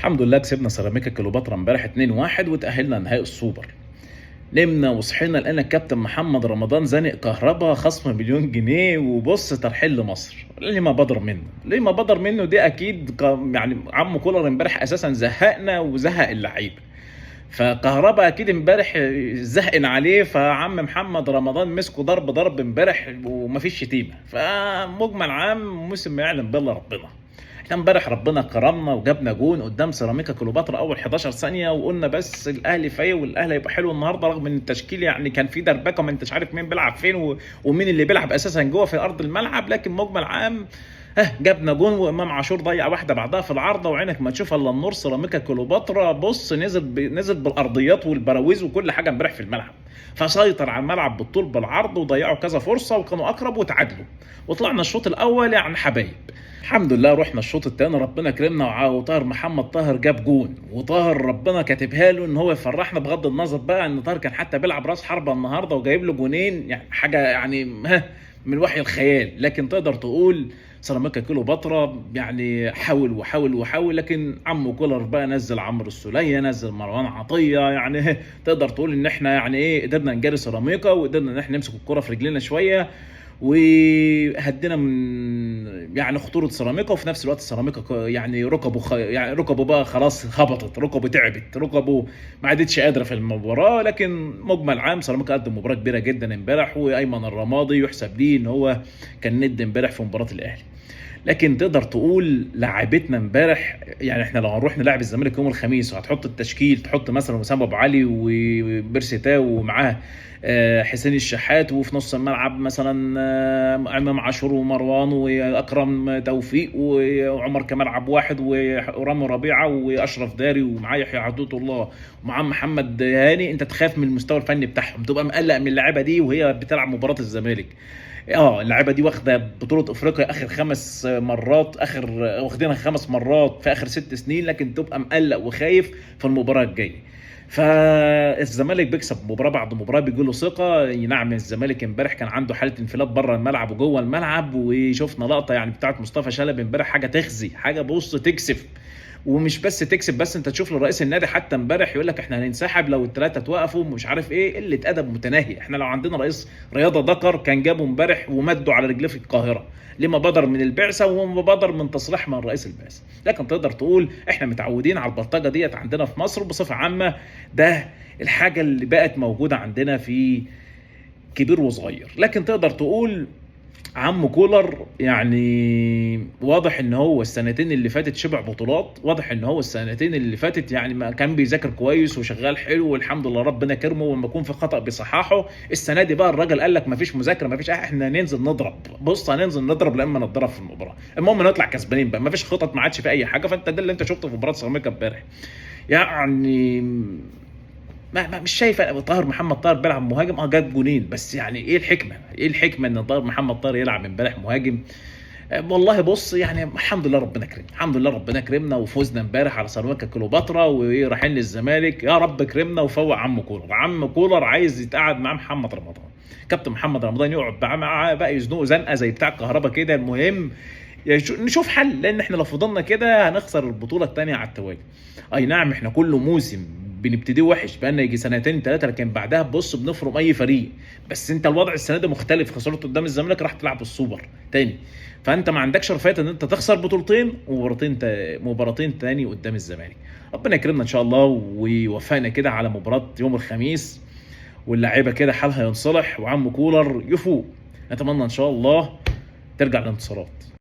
الحمد لله كسبنا سيراميكا كليوباترا امبارح 2-1 وتأهلنا نهائي السوبر. نمنا وصحينا لقينا الكابتن محمد رمضان زانق كهربا خصم مليون جنيه وبص ترحيل لمصر. ليه ما بدر منه؟ ليه ما بدر منه؟ دي اكيد يعني عم كولر امبارح اساسا زهقنا وزهق اللعيبه. فكهربا اكيد امبارح زهقن عليه، فعم محمد رمضان مسكه ضرب امبارح ومفيش شتيمه. فمجمل عام موسم ما يعلم بالله ربنا. احنا امبارح ربنا كرمنا وجابنا جون قدام سيراميكا كليوباترا اول 11 ثانيه، وقلنا بس الاهلي فايق والاهلي هيبقى حلو النهارده، رغم ان التشكيل يعني كان فيه دربكه، ما انتش عارف مين بيلعب فين ومين اللي بيلعب اساسا جوه في ارض الملعب. لكن مجمل عام جابنا جون، وامام عاشور ضيع واحده بعدها في العارضه، وعينك ما تشوف الا النور. سيراميكا كليوباترا بص نزل بالارضيات والبراويز وكل حاجه امبارح في الملعب، فسيطر على الملعب بالطول بالعرض وضيعوا كذا فرصه وكانوا اقرب وتعادلوا، وطلعنا الشوط الاول يعني حبايب. الحمد لله رحنا الشوط الثاني ربنا كرمنا وطاهر محمد طاهر جاب جون، وطاهر ربنا كاتبها له ان هو يفرحنا، بغض النظر بقى ان طاهر كان حتى بيلعب راس حربه النهارده وجايب له جونين، يعني حاجه يعني من وحي الخيال. لكن تقدر تقول سيراميكا كليوباترا يعني حاول، لكن عمو كولر بقى نزل عمرو السولية، نزل مروان عطيه، يعني تقدر تقول ان احنا يعني ايه قدرنا نجاري سيراميكا، وقدرنا ان احنا نمسك الكره في رجلنا شويه، وهدينا من يعني خطوره سيراميكا. وفي نفس الوقت سيراميكا يعني ركبه بقى خلاص هبطت، ركبه تعبت، ركبه ما عادتش قادره في المباراه. لكن مجمل عام سيراميكا قدم مباراه كبيره جدا امبارح، وايمن الرمادي يحسب ليه ان هو كان ند امبارح في مباراه الاهلي. لكن تقدر تقول لعبتنا امبارح، يعني احنا لو هنروح نلعب الزمالك يوم الخميس وهتحط التشكيل، تحط مثلا وسام ابو علي وبيرسيتاو ومعاه حسين الشحات، وفي نص الملعب مثلا امام عاشور ومروان واكرم توفيق وعمر كمال عبد واحد ورامي ربيعه واشرف داري ومعاه يحيى عدوة الله ومعاه محمد هاني، انت تخاف من المستوى الفني بتاعهم، تبقى مقلق من اللعيبه دي وهي بتلعب مباراه الزمالك. اللعيبه دي واخده بطوله افريقيا اخر 5 مرات، واخدينها 5 مرات في اخر 6 سنين، لكن تبقى مقلق وخايف في المباراه الجايه. فالزمالك بيكسب مباراه بعد مباراه بيجي له ثقه. نعم الزمالك امبارح كان عنده حاله انفلات بره الملعب وجوه الملعب، وشفنا لقطه يعني بتاعت مصطفى شلبي امبارح حاجه تخزي، حاجه بص تكسف. ومش بس تكسب، بس انت تشوف لرئيس النادي حتى امبارح يقول لك احنا هننسحب لو الثلاثه توقفوا، مش عارف ايه، قله ادب متناهيه. احنا لو عندنا رئيس رياضه ذكر كان جابه امبارح ومدوا على رجليه في القاهره، لما بدر من البعثه وما بدر من تصريح من رئيس البعثه. لكن تقدر تقول احنا متعودين على البلطجه ديت عندنا في مصر بصفه عامه، ده الحاجه اللي بقت موجوده عندنا في كبير وصغير. لكن تقدر تقول عم كولر يعني واضح ان هو السنتين اللي فاتت شبع بطولات، واضح ان هو السنتين اللي فاتت يعني ما كان بيذاكر كويس وشغال حلو، والحمد لله ربنا كرمه، ولما يكون في خطأ بيصححه. السنه دي بقى الراجل قال لك ما فيش مذاكره، ما فيش احنا ننزل نضرب، بص هننزل نضرب لما نتضرب في المباراه، المهم نطلع كسبانين بقى، ما فيش خطط، ما عادش في اي حاجه. فانت ده اللي انت شفته في مباراه سيراميكا امبارح. يعني مش شايف طاهر محمد طاهر بيلعب مهاجم، جاب جونين، بس يعني ايه الحكمه؟ ايه الحكمه ان طاهر محمد طاهر يلعب امبارح مهاجم؟ والله بص يعني الحمد لله ربنا كرمنا، الحمد لله ربنا كرمنا وفوزنا امبارح على سيراميكا كليوباترا ورايحين للزمالك. يا رب كرمنا وفوق عم كولر. عم كولر عايز يتقعد مع محمد رمضان، كابتن محمد رمضان يقعد معاه بقى يزنقوا زنقه زي بتاع الكهرباء كده. المهم نشوف حل، لان احنا لو فضلنا كده هنخسر البطوله الثانيه على التوالي. اي نعم احنا كل موسم بنبتدي وحش، بقالنا يجي 2-3، لكن بعدها بص بنفرم اي فريق. بس انت الوضع السنه دي مختلف، خسرت قدام الزمالك راح تلعب السوبر تاني، فانت ما عندكش رفاهيه ان انت تخسر بطولتين ومباراتين تاني قدام الزمالك. ربنا يكرمنا ان شاء الله ويوفقنا كده على مباراه يوم الخميس، واللاعيبه كده حالها ينصلح وعم كولر يفوق. نتمنى ان شاء الله ترجع الانتصارات.